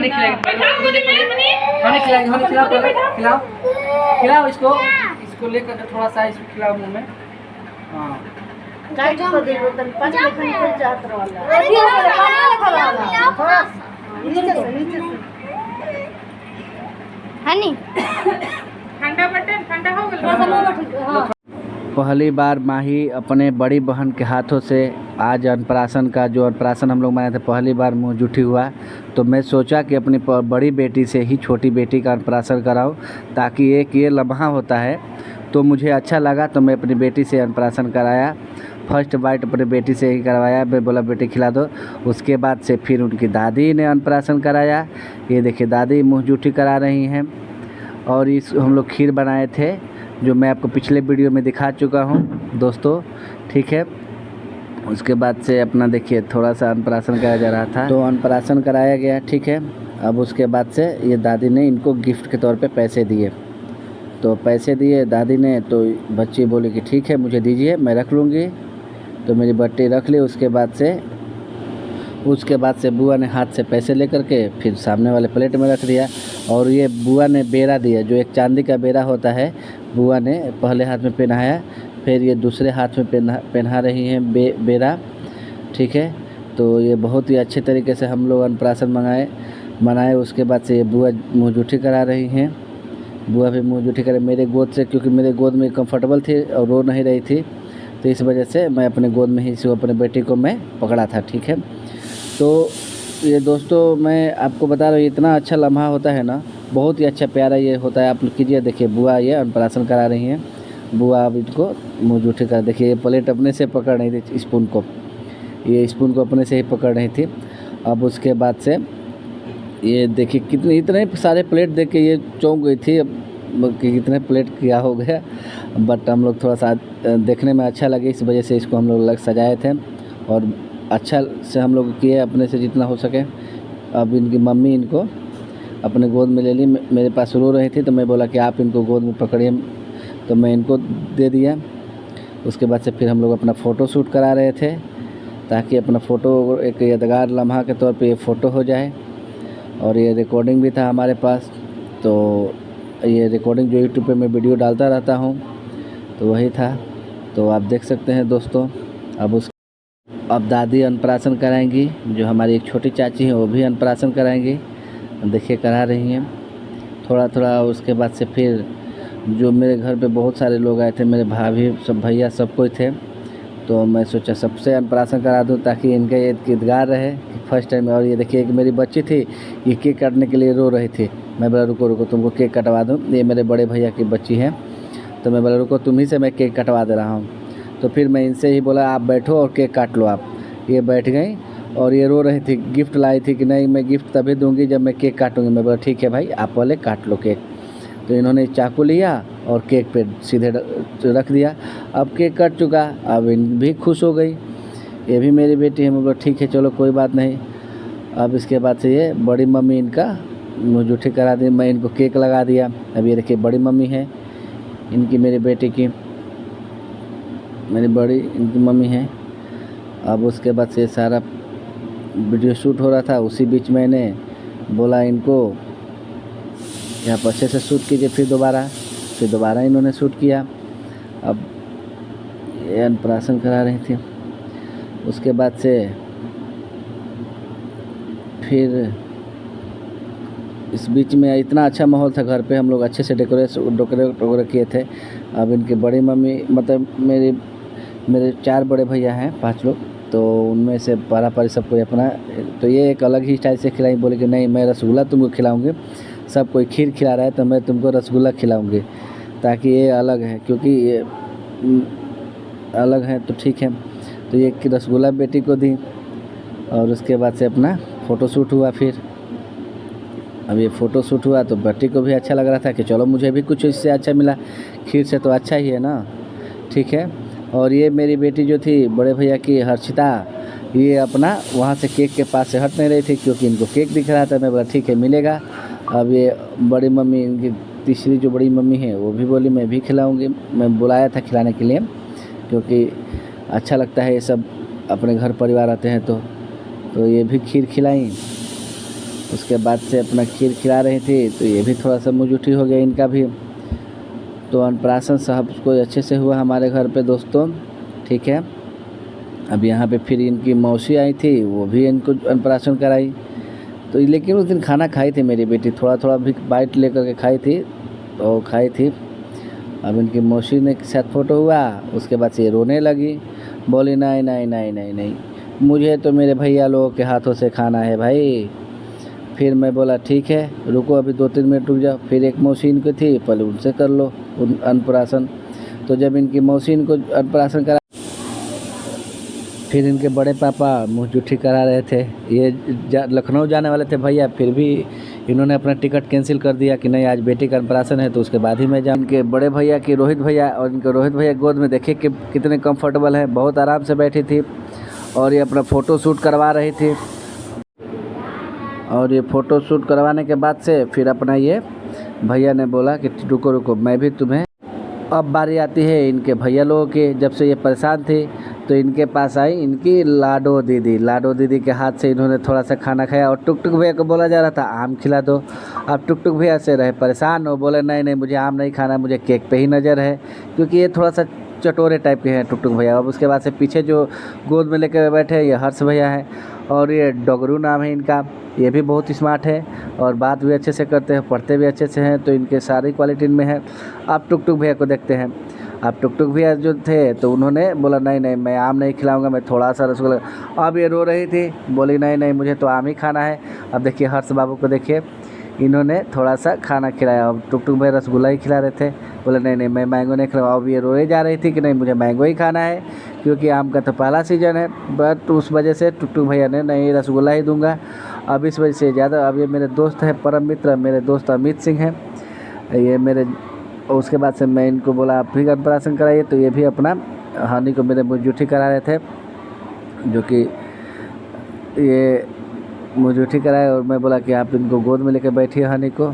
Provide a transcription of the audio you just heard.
हनी खिलाएगी, हनी खिलाएगी, हनी खिलाओ पहले, खिलाओ खिलाओ इसको, इसको लेकर के थोड़ा सा इसको खिलाओ मुँह में। हाँ काट को दे बोतल पानी लेकर निकल जात रहला। नीचे से हनी ठंडा बटन ठंडा हो गया। पहली बार माही अपने बड़ी बहन के हाथों से आज अन्नप्राशन का जो अन्नप्राशन हम लोग मनाए थे, पहली बार मुँह जुठी हुआ। तो मैं सोचा कि अपनी बड़ी बेटी से ही छोटी बेटी का अन्नप्राशन कराऊं, ताकि एक ये लम्हा होता है। तो मुझे अच्छा लगा, तो मैं अपनी बेटी से अन्नप्राशन कराया। फर्स्ट बाइट अपनी बेटी से ही करवाया, मैं बोला बेटी खिला दो। उसके बाद से फिर उनकी दादी ने अन्नप्राशन कराया। ये देखिए दादी मुँह जुठी करा रही हैं। और इस हम लोग खीर बनाए थे, जो मैं आपको पिछले वीडियो में दिखा चुका हूँ दोस्तों, ठीक है। उसके बाद से अपना देखिए थोड़ा सा अन्नप्राशन कराया जा रहा था, तो अन्नप्राशन कराया गया, ठीक है। अब उसके बाद से ये दादी ने इनको गिफ्ट के तौर पे पैसे दिए। तो पैसे दिए दादी ने, तो बच्ची बोली कि ठीक है मुझे दीजिए, मैं रख लूँगी। तो मेरी बट्टी रख ली। उसके बाद से बुआ ने हाथ से पैसे लेकर के फिर सामने वाले प्लेट में रख दिया। और ये बुआ ने बेरा दिया, जो एक चांदी का बेरा होता है, बुआ ने पहले हाथ में पहनाया, फिर ये दूसरे हाथ में पहना रही हैं बेरा, ठीक है। तो ये बहुत ही अच्छे तरीके से हम लोग अन्नप्राशन मनाए। उसके बाद से ये बुआ मुँह जुठी करा रही हैं। बुआ भी मुँह जुठी करे मेरे गोद से, क्योंकि मेरे गोद में कंफर्टेबल थी और रो नहीं रही थी, तो इस वजह से मैं अपने गोद में ही अपने बेटी को मैं पकड़ा था, ठीक है। तो ये दोस्तों मैं आपको बता रहा हूँ, इतना अच्छा लम्हा होता है ना, बहुत ही अच्छा प्यारा ये होता है। आप कीजिए, देखिए बुआ ये अन्नप्राशन करा रही हैं। बुआ अब इनको मुँह जुठी कर, देखिए ये प्लेट अपने से पकड़ रही थी, स्पून को, ये स्पून को अपने से ही पकड़ रही थी। अब उसके बाद से ये देखिए इतने सारे प्लेट देख के ये चौंक गई थी कि कितने प्लेट क्या हो गया। बट हम लोग थोड़ा सा देखने में अच्छा लगे, इस वजह से इसको हम लोग सजाए थे और अच्छा से हम लोग किए अपने से जितना हो सके। अब इनकी मम्मी इनको अपने गोद में ले ली। मेरे पास रो रही थी, तो मैं बोला कि आप इनको गोद में पकड़िए, तो मैं इनको दे दिया। उसके बाद से फिर हम लोग अपना फ़ोटो शूट करा रहे थे, ताकि अपना फ़ोटो एक यादगार लम्हा के तौर पे ये फ़ोटो हो जाए। और ये रिकॉर्डिंग भी था हमारे पास, तो ये रिकॉर्डिंग जो यूट्यूब पे मैं वीडियो डालता रहता हूँ, तो वही था। तो आप देख सकते हैं दोस्तों। अब दादी अन्नप्राशन कराएंगी, जो हमारी एक छोटी चाची हैं वो भी अन्नप्राशन कराएंगी, देखिए करा रही हैं थोड़ा थोड़ा। उसके बाद से फिर जो मेरे घर पे बहुत सारे लोग आए थे, मेरे भाभी सब भैया सब कोई थे, तो मैं सोचा सबसे अन्नप्राशन करा दूं, ताकि इनका ये यादगार रहे फर्स्ट टाइम। और ये देखिए एक मेरी बच्ची थी, ये केक काटने के लिए रो रही थी। मैं बोला रुको तुमको केक कटवा दूँ। ये मेरे बड़े भैया की बच्ची है, तो मैं बोला रुको तुम्ही से मैं केक कटवा दे रहा हूँ। तो फिर मैं इनसे ही बोला आप बैठो और केक काट लो आप। ये बैठ गई और ये रो रही थी, गिफ्ट लाई थी कि नहीं मैं गिफ्ट तभी दूंगी जब मैं केक काटूंगी। मैं बोला ठीक है भाई आप पहले काट लो केक। तो इन्होंने चाकू लिया और केक पे सीधे रख दिया। अब केक कट चुका, अब इन भी खुश हो गई, ये भी मेरी बेटी है। मैं बोला ठीक है चलो कोई बात नहीं। अब इसके बाद से ये बड़ी मम्मी इनका मुँह जुठी करा दी, मैं इनको केक लगा दिया। अब ये देखिए बड़ी मम्मी है इनकी, मेरी बेटी की, मेरी बड़ी इनकी मम्मी है। अब उसके बाद से सारा वीडियो शूट हो रहा था, उसी बीच मैंने बोला इनको यहाँ पर अच्छे से शूट कीजिए। फिर दोबारा इन्होंने शूट किया। अब ये अन्नप्राशन करा रही थी। उसके बाद से फिर इस बीच में इतना अच्छा माहौल था घर पे, हम लोग अच्छे से डेकोरेट किए थे। अब इनकी बड़ी मम्मी, मतलब मेरे 4 बड़े भैया हैं, 5 लोग, तो उनमें से पारा सबको अपना, तो ये एक अलग ही स्टाइल से खिलाई। बोले कि नहीं मैं रसगुल्ला तुमको खिलाऊंगी, सब कोई खीर खिला रहा है तो मैं तुमको रसगुल्ला खिलाऊंगी, ताकि ये अलग है, क्योंकि ये अलग है तो ठीक है। तो ये रसगुल्ला बेटी को दी और उसके बाद से अपना फ़ोटो शूट हुआ। फिर अब ये फ़ोटो शूट हुआ तो बेटी को भी अच्छा लग रहा था कि चलो मुझे भी कुछ इससे अच्छा मिला, खीर से तो अच्छा ही है ना, ठीक है। और ये मेरी बेटी जो थी बड़े भैया की हर्षिता, ये अपना वहाँ से केक के पास से हट नहीं रही थी, क्योंकि इनको केक दिख रहा था। मैं बोला ठीक है मिलेगा। अब ये बड़ी मम्मी, इनकी तीसरी जो बड़ी मम्मी है, वो भी बोली मैं भी खिलाऊंगी। मैं बुलाया था खिलाने के लिए, क्योंकि अच्छा लगता है ये सब अपने घर परिवार आते हैं तो ये भी खीर खिलाई। उसके बाद से अपना खीर खिला रही थी, तो ये भी थोड़ा सा मुँह हो गया इनका भी। तो अन्नप्राशन सब कुछ अच्छे से हुआ हमारे घर पे दोस्तों, ठीक है। अब यहाँ पे फिर इनकी मौसी आई थी, वो भी इनको अन्नप्राशन कराई। तो लेकिन उस दिन खाना खाई थी मेरी बेटी, थोड़ा थोड़ा भी बाइट लेकर के खाई थी, तो खाई थी। अब इनकी मौसी ने के साथ फ़ोटो हुआ, उसके बाद से ये रोने लगी, बोली नहीं नहीं नहीं नहीं नहीं, मुझे तो मेरे भैया लोगों के हाथों से खाना है भाई। फिर मैं बोला ठीक है, रुको अभी 2-3 मिनट रुक जाओ। फिर एक मौसी इनकी थी, पहले उनसे कर लो अन्नप्राशन। तो जब इनकी मौसी इनको अन्नप्राशन करा, फिर इनके बड़े पापा मुँह जुठी करा रहे थे। ये लखनऊ जाने वाले थे भैया, फिर भी इन्होंने अपना टिकट कैंसिल कर दिया कि नहीं आज बेटी का अन्नप्राशन है तो उसके बाद ही मैं जाऊँ। इनके बड़े भैया की रोहित भैया, और इनके रोहित भैया गोद में देखिए कि कितने कंफर्टेबल हैं, बहुत आराम से बैठी थी। और ये अपना फ़ोटो शूट करवा रही थी। और ये फ़ोटो शूट करवाने के बाद से फिर अपना ये भैया ने बोला कि रुको रुको, मैं भी तुम्हें। अब बारी आती है इनके भैया लोगों की। जब से ये परेशान थी तो इनके पास आई इनकी लाडो दीदी। लाडो दीदी के हाथ से इन्होंने थोड़ा सा खाना खाया। और टुकटुक भैया को बोला जा रहा था आम खिला दो। अब टुकटुक भैया से रहे परेशान, वो बोले नहीं नहीं मुझे आम नहीं खाना, मुझे केक पे ही नज़र है, क्योंकि ये थोड़ा सा चटोरे टाइप के हैं टुकटुक भैया। अब उसके बाद से पीछे जो गोद में लेके बैठे हैं ये हर्ष भैया है, और ये डगरू नाम है इनका। ये भी बहुत स्मार्ट है और बात भी अच्छे से करते हैं, पढ़ते भी अच्छे से हैं, तो इनके सारी क्वालिटी इनमें है। आप टुकटुक भैया को देखते हैं। अब टुकटुक भैया जो थे तो उन्होंने बोला नहीं नहीं मैं आम नहीं खिलाऊंगा, मैं थोड़ा सा रसगुल्ला। अब ये रो रही थी, बोली नहीं नहीं मुझे तो आम ही खाना है। अब देखिए हर्ष बाबू को देखिए, इन्होंने थोड़ा सा खाना खिलाया। अब टुकटुक भैया रसगुल्ला ही खिला रहे थे, बोले नहीं नहीं मैं मैंगो नहीं खिलाऊँ। अब ये रोए जा रही थी कि नहीं मुझे मैंगो ही खाना है, क्योंकि आम का तो पहला सीज़न है। बट उस वजह से टुकटुक भैया ने नहीं रसगुल्ला ही दूंगा। अब इस वजह से ज़्यादा, अब ये मेरे दोस्त हैं, परम मित्र मेरे दोस्त अमित सिंह हैं ये मेरे। उसके बाद से मैं इनको बोला आप भी अन्नप्राशन कराइए, तो ये भी अपना हानि को मेरे मुँह करा रहे थे, जो कि ये मुँह कराए। और मैं बोला कि आप इनको गोद में लेकर बैठिए हानि को।